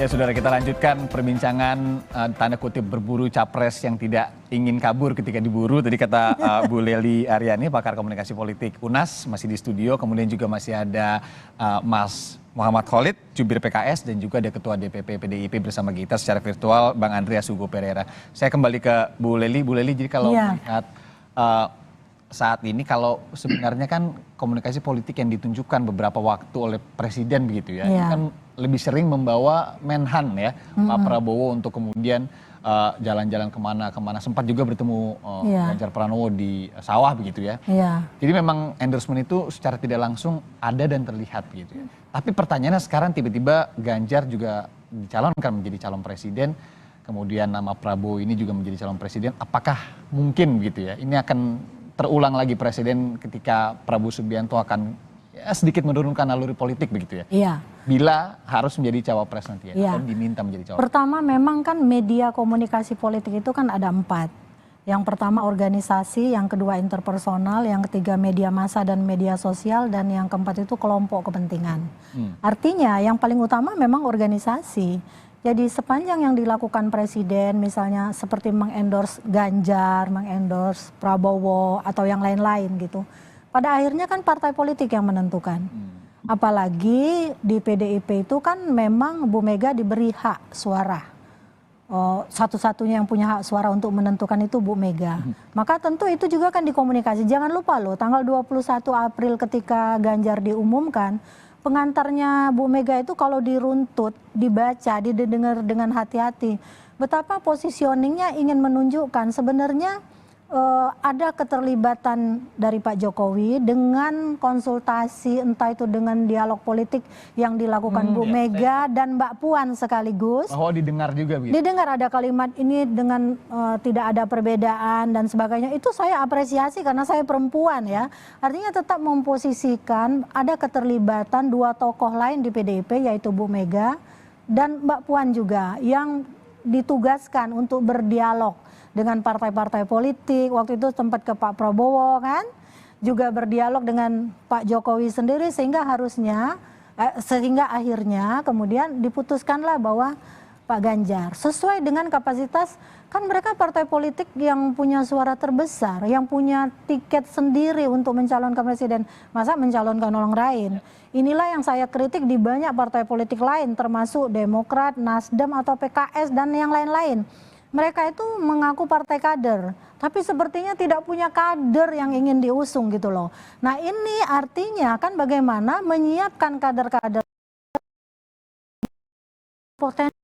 Ya saudara, kita lanjutkan perbincangan tanda kutip berburu capres yang tidak ingin kabur ketika diburu. Tadi kata Bu Lely Aryani, pakar komunikasi politik UNAS, masih di studio. Kemudian juga masih ada Mas Muhammad Khalid, jubir PKS, dan juga ada Ketua DPP PDIP bersama kita secara virtual, Bang Andreas Hugo Pereira. Saya kembali ke Bu Lely. Bu Lely, jadi kalau melihat saat ini, kalau sebenarnya kan komunikasi politik yang ditunjukkan beberapa waktu oleh Presiden begitu ya, ini kan lebih sering membawa Menhan ya, Pak Prabowo untuk kemudian jalan-jalan kemana-kemana, sempat juga bertemu Ganjar Pranowo di sawah begitu ya. Jadi memang endorsement itu secara tidak langsung ada dan terlihat begitu ya. Tapi pertanyaannya sekarang tiba-tiba Ganjar juga dicalonkan menjadi calon presiden, kemudian nama Prabowo ini juga menjadi calon presiden, apakah mungkin begitu ya, ini akan terulang lagi presiden ketika Prabowo Subianto akan sedikit menurunkan naluri politik begitu ya? Bila harus menjadi cawapres nanti ya, atau diminta menjadi cawapres. Pertama memang kan media komunikasi politik itu kan ada 4. Yang pertama organisasi, yang kedua interpersonal, yang ketiga media massa dan media sosial, dan yang keempat itu kelompok kepentingan. Artinya yang paling utama memang organisasi. Jadi sepanjang yang dilakukan Presiden misalnya seperti mengendorse Ganjar, mengendorse Prabowo atau yang lain-lain gitu. Pada akhirnya kan partai politik yang menentukan. Apalagi di PDIP itu kan memang Bu Mega diberi hak suara. Satu-satunya yang punya hak suara untuk menentukan itu Bu Mega. Maka tentu itu juga kan dikomunikasi. Jangan lupa loh, tanggal 21 April ketika Ganjar diumumkan, pengantarnya Bu Mega itu kalau diruntut, dibaca, didengar dengan hati-hati, betapa positioningnya ingin menunjukkan sebenarnya ada keterlibatan dari Pak Jokowi dengan konsultasi, entah itu dengan dialog politik yang dilakukan Bu Mega dan Mbak Puan sekaligus. Bahwa didengar juga begitu? Didengar ada kalimat ini dengan tidak ada perbedaan dan sebagainya. Itu saya apresiasi karena saya perempuan ya. Artinya tetap memposisikan ada keterlibatan 2 tokoh lain di PDIP, yaitu Bu Mega dan Mbak Puan juga, yang ditugaskan untuk berdialog dengan partai-partai politik. Waktu itu tempat ke Pak Prabowo kan, juga berdialog dengan Pak Jokowi sendiri, sehingga akhirnya kemudian diputuskanlah bahwa Pak Ganjar sesuai dengan kapasitas, kan mereka partai politik yang punya suara terbesar, yang punya tiket sendiri untuk mencalonkan presiden, masa mencalonkan orang lain. Inilah yang saya kritik di banyak partai politik lain, termasuk Demokrat, Nasdem atau PKS dan yang lain-lain. Mereka itu mengaku partai kader, tapi sepertinya tidak punya kader yang ingin diusung gitu loh. Nah ini artinya kan bagaimana menyiapkan kader-kader potensi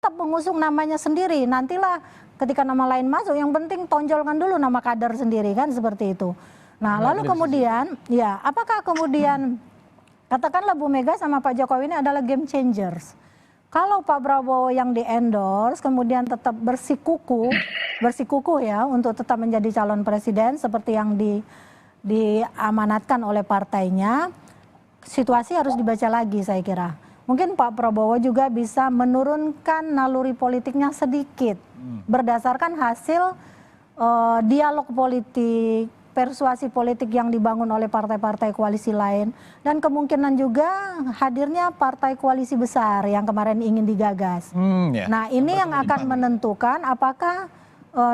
tetap mengusung namanya sendiri. Nantilah ketika nama lain masuk, yang penting tonjolkan dulu nama kader sendiri kan, seperti itu. Nah lalu kemudian ya apakah kemudian katakanlah Bu Mega sama Pak Jokowi ini adalah game changers. Kalau Pak Prabowo yang di-endorse kemudian tetap bersikukuh ya untuk tetap menjadi calon presiden seperti yang diamanatkan oleh partainya, situasi harus dibaca lagi saya kira. Mungkin Pak Prabowo juga bisa menurunkan naluri politiknya sedikit berdasarkan hasil dialog politik, persuasi politik yang dibangun oleh partai-partai koalisi lain, dan kemungkinan juga hadirnya partai koalisi besar yang kemarin ingin digagas. Nah ini yang akan menentukan apakah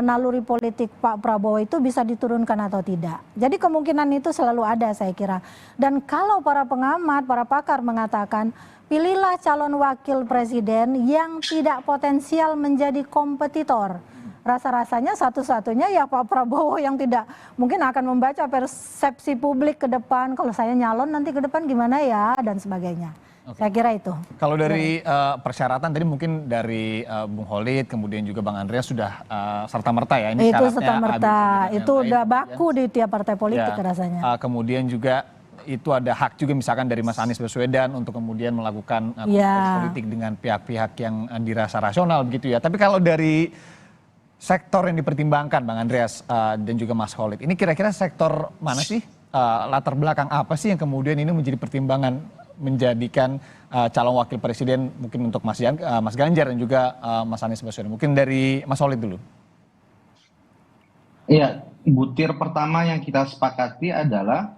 naluri politik Pak Prabowo itu bisa diturunkan atau tidak. Jadi kemungkinan itu selalu ada saya kira. Dan kalau para pengamat, para pakar mengatakan pilihlah calon wakil presiden yang tidak potensial menjadi kompetitor. Rasa-rasanya satu-satunya ya Pak Prabowo yang tidak mungkin akan membaca persepsi publik ke depan. Kalau saya nyalon nanti ke depan gimana ya dan sebagainya. Saya kira itu. Kalau dari persyaratan tadi mungkin dari Bung Khalid kemudian juga Bang Andreas sudah serta-merta ya. Ini itu serta-merta, itu udah baku di tiap partai politik rasanya. Kemudian juga itu ada hak juga misalkan dari Mas Anies Baswedan untuk kemudian melakukan politik dengan pihak-pihak yang dirasa rasional begitu ya. Tapi kalau dari sektor yang dipertimbangkan Bang Andreas dan juga Mas Khalid, ini kira-kira sektor mana sih, latar belakang apa sih yang kemudian ini menjadi pertimbangan menjadikan calon wakil presiden mungkin untuk Mas Ganjar dan juga Mas Anies Baswedan? Mungkin dari Mas Khalid dulu. Iya, butir pertama yang kita sepakati adalah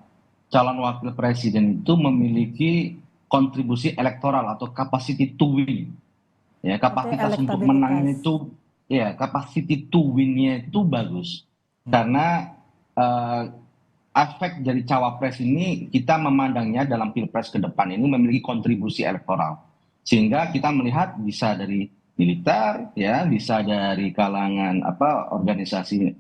calon wakil presiden itu memiliki kontribusi elektoral atau capacity to win. Ya, Berarti kapasitas untuk elektabilitas. menangnya itu, ya, capacity to win-nya itu bagus. Karena eh, aspek dari cawapres ini kita memandangnya dalam pilpres ke depan ini memiliki kontribusi elektoral. Sehingga kita melihat bisa dari militer, ya, bisa dari kalangan apa organisasi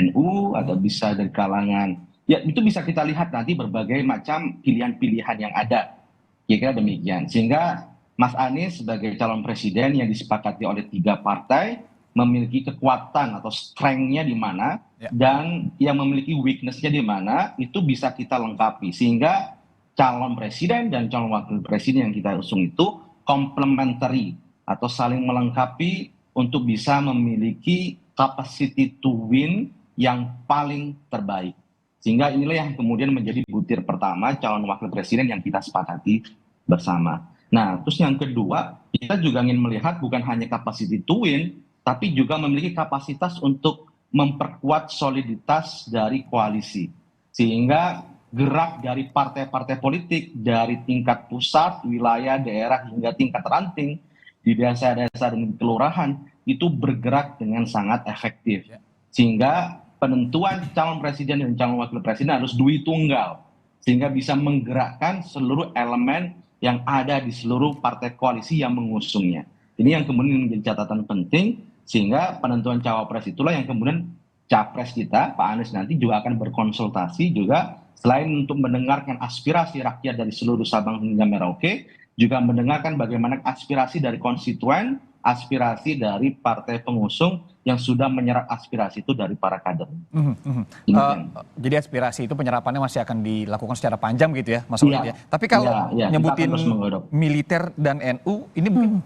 NU atau bisa dari kalangan, ya itu bisa kita lihat nanti berbagai macam pilihan-pilihan yang ada. Kira-kira demikian. Sehingga Mas Anies sebagai calon presiden yang disepakati oleh tiga partai memiliki kekuatan atau strength-nya di mana Ya. dan yang memiliki weakness-nya di mana itu bisa kita lengkapi sehingga calon presiden dan calon wakil presiden yang kita usung itu complementary atau saling melengkapi untuk bisa memiliki capacity to win yang paling terbaik. Sehingga inilah yang kemudian menjadi butir pertama calon wakil presiden yang kita sepakati bersama. Nah, terus yang kedua, kita juga ingin melihat bukan hanya capacity to win, tapi juga memiliki kapasitas untuk memperkuat soliditas dari koalisi. Sehingga gerak dari partai-partai politik dari tingkat pusat, wilayah, daerah hingga tingkat ranting di desa-desa dan kelurahan itu bergerak dengan sangat efektif. Sehingga penentuan calon presiden dan calon wakil presiden harus duit tunggal sehingga bisa menggerakkan seluruh elemen yang ada di seluruh partai koalisi yang mengusungnya. Ini yang kemudian menjadi catatan penting sehingga penentuan cawapres itulah yang kemudian capres kita Pak Anies nanti juga akan berkonsultasi juga selain untuk mendengarkan aspirasi rakyat dari seluruh Sabang hingga Merauke juga mendengarkan bagaimana aspirasi dari konstituen, aspirasi dari partai pengusung yang sudah menyerap aspirasi itu dari para kader. Mhm, mhm. Demikian. Jadi aspirasi itu penyerapannya masih akan dilakukan secara panjang gitu ya, Mas Iya, Walid ya. Tapi iya, kalau iya, kita akan terus nyebutin menggodok. militer dan NU, ini mungkin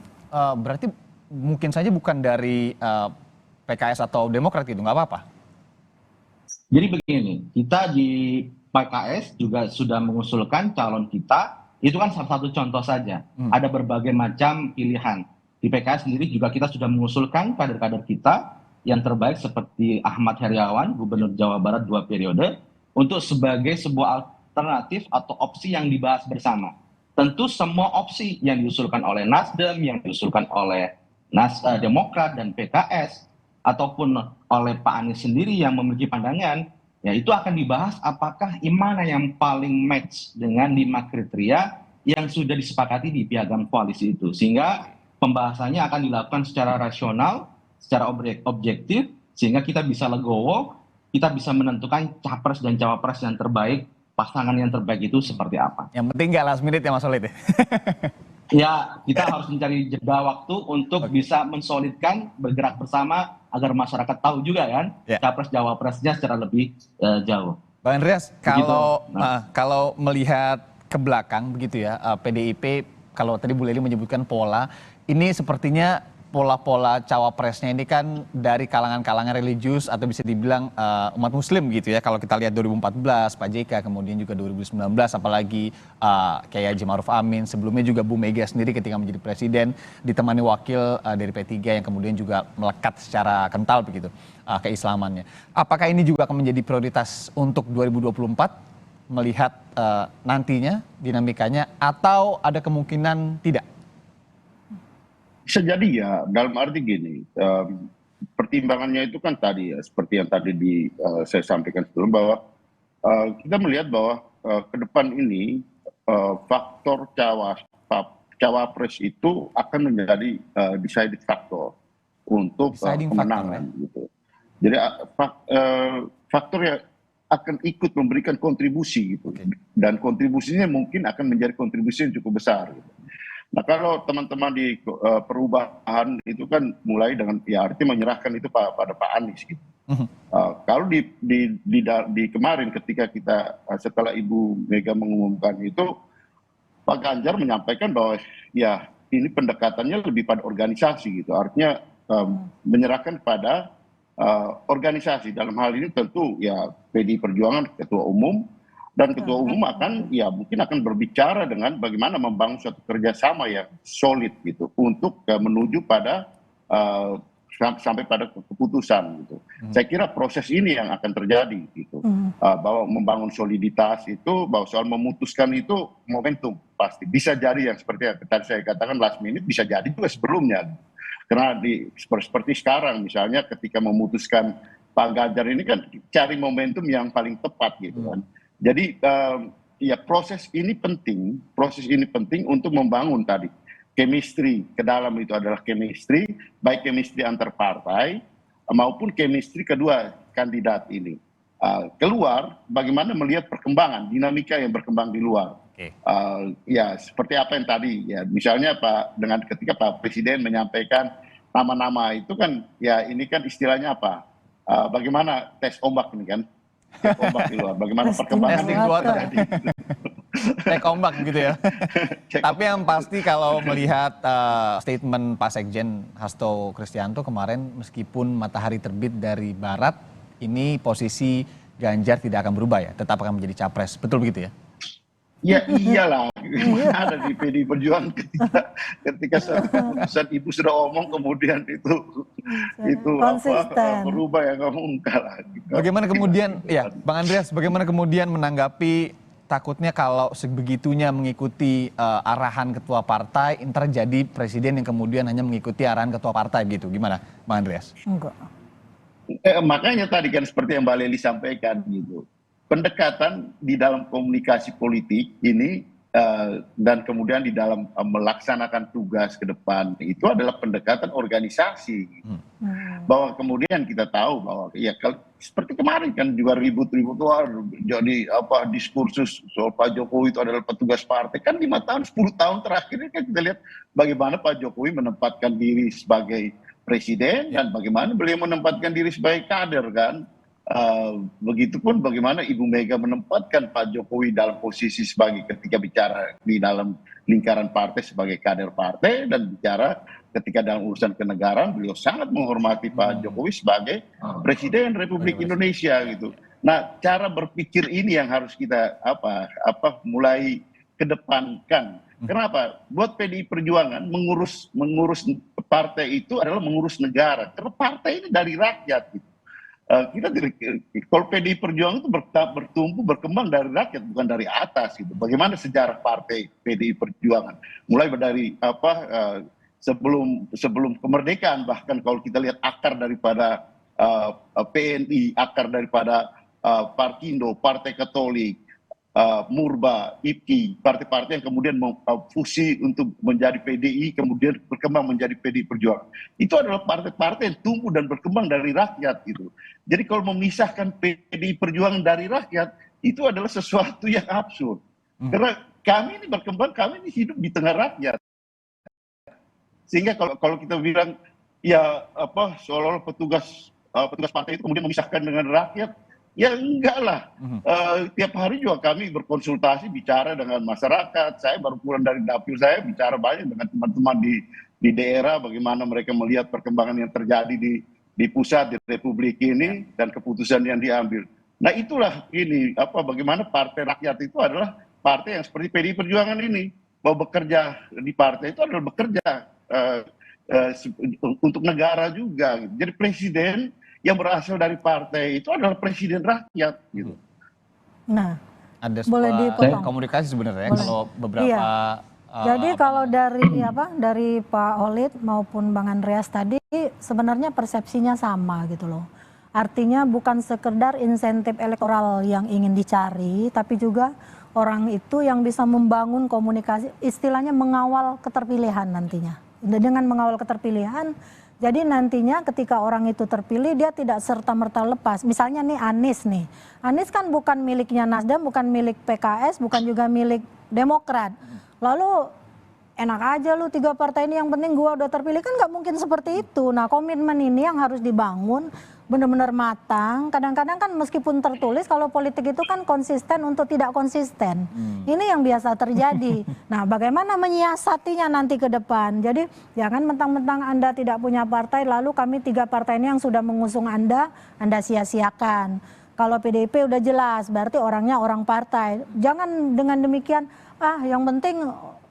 berarti mungkin saja bukan dari PKS atau Demokrat gitu, nggak apa-apa? Jadi begini, kita di PKS juga sudah mengusulkan calon kita, itu kan salah satu contoh saja. Ada berbagai macam pilihan. Di PKS sendiri juga kita sudah mengusulkan kader-kader kita yang terbaik seperti Ahmad Heriawan, Gubernur Jawa Barat 2 periode, untuk sebagai sebuah alternatif atau opsi yang dibahas bersama. Tentu semua opsi yang diusulkan oleh Nasdem, yang diusulkan oleh Demokrat dan PKS, ataupun oleh Pak Anies sendiri yang memiliki pandangan, ya itu akan dibahas apakah mana yang paling match dengan 5 kriteria yang sudah disepakati di piagam koalisi itu. Sehingga pembahasannya akan dilakukan secara rasional, secara objektif, sehingga kita bisa legowo, kita bisa menentukan capres dan cawapres yang terbaik, pasangan yang terbaik itu seperti apa. Yang penting nggak last minute ya Mas Walid ya. Ya, kita harus mencari jeda waktu untuk bisa mensolidkan, bergerak bersama agar masyarakat tahu juga kan Ya. capres cawapresnya secara lebih jauh. Bang Andreas, Begitu. kalau melihat ke belakang begitu ya, PDIP kalau tadi Bu Leli menyebutkan pola, ini sepertinya pola-pola cawapresnya ini kan dari kalangan-kalangan religius atau bisa dibilang umat muslim gitu ya. Kalau kita lihat 2014 Pak JK, kemudian juga 2019 apalagi Kiai Haji Maruf Amin, sebelumnya juga Bu Mega sendiri ketika menjadi presiden ditemani wakil dari P3 yang kemudian juga melekat secara kental begitu keislamannya. Apakah ini juga akan menjadi prioritas untuk 2024 melihat nantinya dinamikanya atau ada kemungkinan tidak? Bisa jadi ya, dalam arti gini, pertimbangannya itu kan tadi ya, seperti yang tadi saya sampaikan sebelum bahwa kita melihat bahwa ke depan ini faktor cawapres itu akan menjadi deciding factor untuk Deciding kemenangan factor, gitu. Jadi faktor yang akan ikut memberikan kontribusi gitu, dan kontribusinya mungkin akan menjadi kontribusi yang cukup besar gitu. Nah kalau teman-teman di perubahan itu kan mulai dengan ya arti menyerahkan itu pada Pak Anies gitu. Kalau di kemarin ketika kita setelah Ibu Mega mengumumkan itu, Pak Ganjar menyampaikan bahwa ya ini pendekatannya lebih pada organisasi gitu. Artinya menyerahkan pada organisasi. Dalam hal ini tentu ya PDI Perjuangan ketua umum, dan ketua umum akan ya mungkin akan berbicara dengan bagaimana membangun suatu kerjasama yang solid gitu untuk menuju pada sampai pada keputusan gitu. Saya kira proses ini yang akan terjadi gitu. Bahwa membangun soliditas itu, bahwa soal memutuskan itu momentum pasti. Bisa jadi yang seperti yang tadi saya katakan last minute, bisa jadi juga sebelumnya. Karena seperti sekarang misalnya ketika memutuskan Pak Ganjar ini kan cari momentum yang paling tepat gitu kan. Jadi ya proses ini penting untuk membangun tadi chemistry ke dalam, itu adalah chemistry, baik chemistry antar partai maupun chemistry kedua kandidat ini. Keluar bagaimana melihat perkembangan dinamika yang berkembang di luar. Ya seperti apa yang tadi ya, misalnya dengan ketika Pak Presiden menyampaikan nama-nama itu kan ya, ini kan istilahnya apa, bagaimana tes ombak ini kan, tes ombak di luar, bagaimana perkembangan di luar terjadi. Cek ombak gitu ya. Tapi yang pasti kalau melihat statement Pak Sekjen Hasto Kristianto kemarin, meskipun matahari terbit dari barat, ini posisi Ganjar tidak akan berubah ya, tetap akan menjadi capres. Betul begitu ya? Ya iyalah, ada di PDI Perjuangan ketika keputusan ibu sudah omong kemudian itu apa berubah ya, ngomong enggak lah. Bagaimana kemudian ya Bang Andreas, bagaimana kemudian menanggapi takutnya kalau sebegitunya mengikuti arahan ketua partai, entar jadi presiden yang kemudian hanya mengikuti arahan ketua partai gitu, gimana Bang Andreas? Enggak. Makanya tadi kan seperti yang Mbak Lely sampaikan gitu. Pendekatan di dalam komunikasi politik ini dan kemudian di dalam melaksanakan tugas ke depan itu adalah pendekatan organisasi. Bahwa kemudian kita tahu bahwa ya seperti kemarin kan juga ribut-ribut jadi apa diskursus soal Pak Jokowi itu adalah petugas partai. Kan 5 tahun 10 tahun terakhir ini kan kita lihat bagaimana Pak Jokowi menempatkan diri sebagai presiden dan bagaimana beliau menempatkan diri sebagai kader kan. Begitupun bagaimana Ibu Mega menempatkan Pak Jokowi dalam posisi sebagai ketika bicara di dalam lingkaran partai sebagai kader partai, dan bicara ketika dalam urusan kenegaraan beliau sangat menghormati Pak Jokowi sebagai Presiden Republik Indonesia gitu. Nah, cara berpikir ini yang harus kita mulai kedepankan. Kenapa? Buat PDI Perjuangan mengurus partai itu adalah mengurus negara. Karena partai ini dari rakyat gitu. Kalau PDI Perjuangan itu bertumbuh berkembang dari rakyat, bukan dari atas gitu. Bagaimana sejarah partai PDI Perjuangan mulai dari sebelum kemerdekaan, bahkan kalau kita lihat akar daripada PNI, akar daripada Parkindo, Partai Katolik, Murba, IPKI, partai-partai yang kemudian fusi untuk menjadi PDI, kemudian berkembang menjadi PDI Perjuangan. Itu adalah partai-partai yang tumbuh dan berkembang dari rakyat gitu. Jadi kalau memisahkan PDI Perjuangan dari rakyat, itu adalah sesuatu yang absurd. Karena kami ini berkembang, kami ini hidup di tengah rakyat. Sehingga kalau kita bilang ya seolah-olah petugas partai itu kemudian memisahkan dengan rakyat, ya enggak lah. Tiap hari juga kami berkonsultasi, bicara dengan masyarakat. Saya baru pulang dari dapil, saya bicara banyak dengan teman-teman di daerah, bagaimana mereka melihat perkembangan yang terjadi di pusat, di Republik ini, dan keputusan yang diambil. Nah itulah ini, bagaimana partai rakyat itu adalah partai yang seperti PDI Perjuangan ini. Bahwa bekerja di partai itu adalah bekerja untuk negara juga. Jadi presiden yang berasal dari partai itu adalah presiden rakyat gitu. Nah, ada boleh dipotong komunikasi sebenarnya kalau beberapa jadi kalau dari Pak Holid maupun Bang Andreas tadi sebenarnya persepsinya sama gitu loh. Artinya bukan sekedar insentif elektoral yang ingin dicari, tapi juga orang itu yang bisa membangun komunikasi, istilahnya mengawal keterpilihan nantinya. Dengan mengawal keterpilihan, jadi nantinya ketika orang itu terpilih dia tidak serta-merta lepas. Misalnya nih Anies kan bukan miliknya Nasdem, bukan milik PKS, bukan juga milik Demokrat. Lalu enak aja lu 3 partai ini yang penting gua udah terpilih, kan nggak mungkin seperti itu. Nah komitmen ini yang harus dibangun benar-benar matang. Kadang-kadang kan meskipun tertulis, kalau politik itu kan konsisten untuk tidak konsisten. Ini yang biasa terjadi. Nah bagaimana menyiasatinya nanti ke depan. Jadi jangan mentang-mentang Anda tidak punya partai, lalu kami 3 partai ini yang sudah mengusung Anda sia-siakan. Kalau PDIP udah jelas, berarti orangnya orang partai. Jangan dengan demikian, yang penting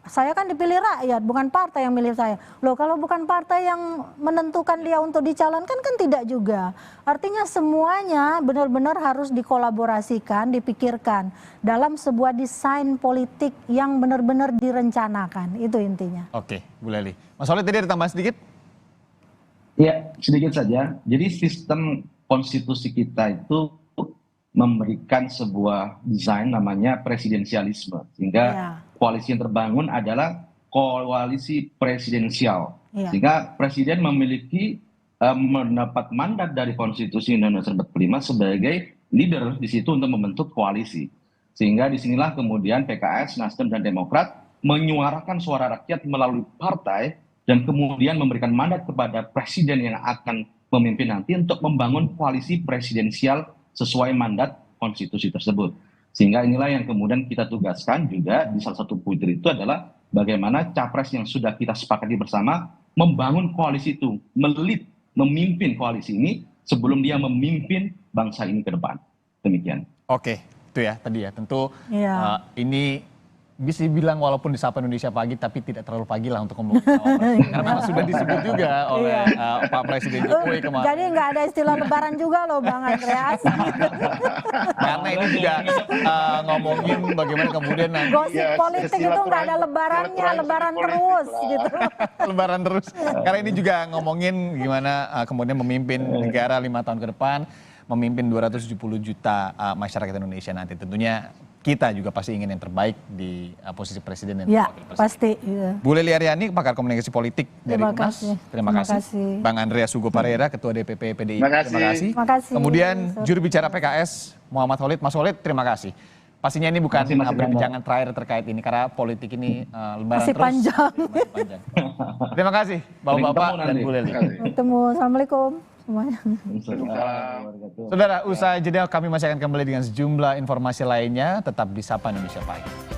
saya kan dipilih rakyat, bukan partai yang milih saya. Loh, kalau bukan partai yang menentukan dia untuk dicalonkan kan tidak juga. Artinya semuanya benar-benar harus dikolaborasikan, dipikirkan dalam sebuah desain politik yang benar-benar direncanakan. Itu intinya. Oke, Bu Leli. Mas Holid tadi ada tambahan sedikit? Ya, sedikit saja. Jadi sistem konstitusi kita itu memberikan sebuah desain namanya presidensialisme. Sehingga koalisi yang terbangun adalah koalisi presidensial. Sehingga presiden memiliki mendapat mandat dari Konstitusi Indonesia 45 sebagai leader di situ untuk membentuk koalisi. Sehingga disinilah kemudian PKS, Nasdem, dan Demokrat menyuarakan suara rakyat melalui partai dan kemudian memberikan mandat kepada presiden yang akan memimpin nanti untuk membangun koalisi presidensial sesuai mandat konstitusi tersebut. Sehingga inilah yang kemudian kita tugaskan juga di salah satu poin itu adalah bagaimana capres yang sudah kita sepakati bersama membangun koalisi itu, memimpin koalisi ini sebelum dia memimpin bangsa ini ke depan. Demikian. Oke, itu ya tadi ya. Tentu ini bisa dibilang walaupun di Sapa Indonesia Pagi tapi tidak terlalu pagi lah untuk ngomong karena memang sudah disebut juga oleh Pak Presiden Jokowi kemarin. Jadi nggak ada istilah lebaran juga loh Bang Andreas. Karena ini juga ngomongin bagaimana kemudian nanti gosip politik itu nggak ada lebarannya, lebaran terus gitu. Lebaran terus. Karena ini juga ngomongin gimana kemudian memimpin negara 5 tahun ke depan, memimpin 270 juta masyarakat Indonesia nanti. Tentunya kita juga pasti ingin yang terbaik di posisi presiden dan wakil presiden. Pasti. Iya. Bu Leli Aryani, pakar komunikasi politik dari UNAS. Terima kasih. Bang Andreas Hugo Parera, Ketua DPP PDI. Terima kasih. Kemudian juru bicara PKS Muhammad Holid. Mas Holid, terima kasih. Pastinya ini bukan perbincangan terakhir terkait ini karena politik ini lebaran masih terus. Panjang. Terima kasih Bapak-bapak dan Bu Leli. Ketemu. Assalamualaikum semuanya. Saudara, usai jeda kami masih akan kembali dengan sejumlah informasi lainnya. Tetap di Sapa Indonesia Pagi.